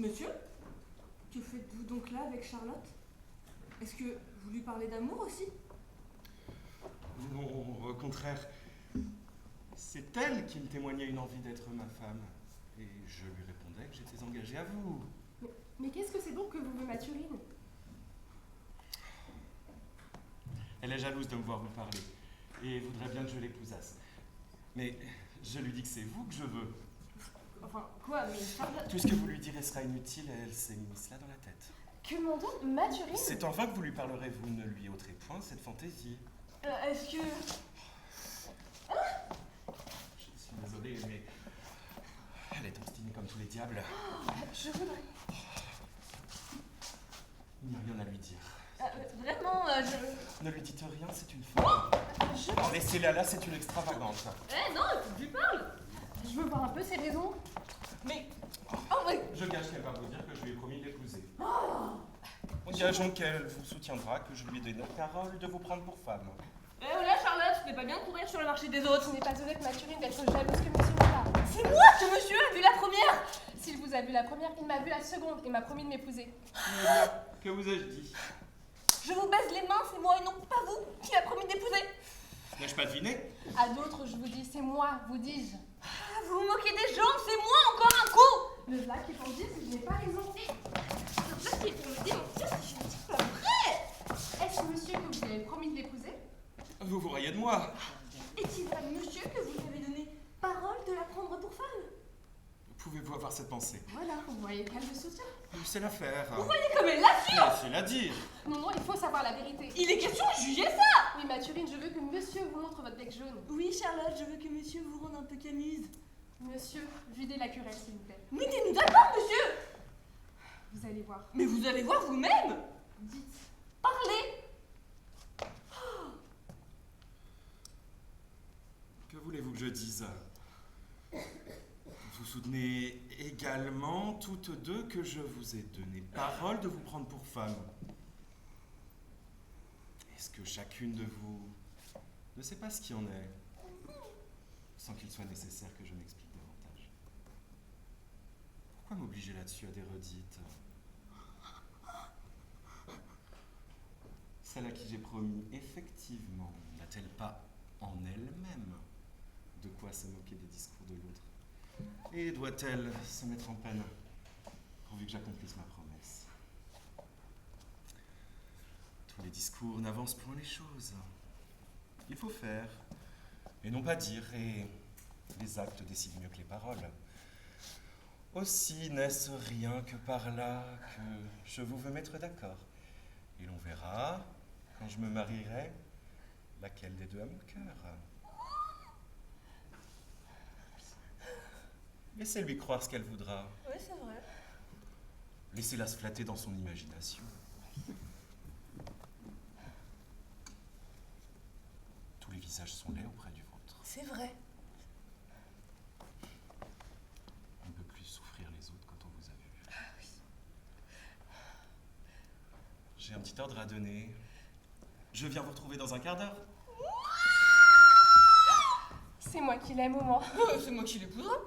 Monsieur, que faites-vous donc là avec Charlotte? Est-ce que vous lui parlez d'amour aussi? Non, au contraire. C'est elle qui me témoignait une envie d'être ma femme. Et je lui répondais que j'étais engagé à vous. Mais qu'est-ce que c'est donc que vous veut Mathurine? Elle est jalouse de me voir vous parler et voudrait bien que je l'épousasse. Mais je lui dis que c'est vous que je veux. Enfin, quoi, mais Charlotte... Tout ce que vous lui direz sera inutile et elle s'est mis cela dans la tête. Que demandons Mathurine? C'est en vain que vous lui parlerez, vous ne lui ôterez point cette fantaisie. Est-ce que... Je suis désolé, mais elle est obstinée comme tous les diables. Je voudrais... Il n'y a rien à lui dire. Vraiment, je... Ne lui dites rien, c'est une folie. Oh, laissez-la là, c'est une extravagance. non, tu lui parles. Je veux voir un peu ses raisons. Mais... Oh, mais... Je gage qu'elle va vous dire que je lui ai promis de l'épouser. Gageons qu'elle vous soutiendra, que je lui ai donné parole de vous prendre pour femme. Là, Charlotte, ce n'est pas bien de courir sur le marché des autres. Ce n'est pas honnête, Mathurine, d'être jalouse que monsieur là. C'est moi que monsieur a vu la première. S'il vous a vu la première, il m'a vu la seconde et m'a promis de m'épouser. Que vous ai-je dit? Je vous baise les mains, c'est moi et non pas vous qui a promis d'épouser. N'ai-je pas deviné? À d'autres, je vous dis, c'est moi, vous dis-je. Vous vous moquez des gens, c'est moi encore un coup. Le là qui est pour dire que je n'ai pas raison. Le là qui est pour me démentir si je ne dis pas vrai. Est-ce monsieur que vous avez promis de l'épouser? Vous vous riez de moi. Est-il à monsieur que vous lui avez donné parole de la prendre pour femme? Pouvez-vous avoir cette pensée? Voilà, vous voyez qu'elle me soutient. C'est l'affaire. Vous voyez comme elle l'affirme. Laissez-la dire. Non, il faut savoir la vérité. Il est question de juger ça. Oui, Mathurine, je veux que monsieur vous montre votre bec jaune. Oui, Charlotte, je veux que monsieur vous rende un peu camuse. Monsieur, videz la querelle, s'il vous plaît. Mettez-nous d'accord, monsieur. Vous allez voir. Mais vous allez voir vous-même. Dites. Parlez. Que voulez-vous que je dise? Vous soutenez également toutes deux que je vous ai donné parole de vous prendre pour femme. Est-ce que chacune de vous ne sait pas ce qu'il en est, sans qu'il soit nécessaire que je m'explique davantage? Pourquoi m'obliger là-dessus à des redites? Celle à qui j'ai promis, effectivement, n'a-t-elle pas en elle-même de quoi se moquer des discours de l'autre? Et doit-elle se mettre en peine pourvu que j'accomplisse ma promesse? Tous les discours n'avancent point les choses. Il faut faire, et non pas dire, et les actes décident mieux que les paroles. Aussi n'est-ce rien que par là que je vous veux mettre d'accord. Et l'on verra, quand je me marierai, laquelle des deux a mon cœur. Laissez-lui croire ce qu'elle voudra. Oui, c'est vrai. Laissez-la se flatter dans son imagination. Tous les visages sont laids auprès du vôtre. C'est vrai. On ne peut plus souffrir les autres quand on vous a vu. Ah oui. J'ai un petit ordre à donner. Je viens vous retrouver dans un quart d'heure. C'est moi qui l'aime au moins. C'est moi qui l'épouserai.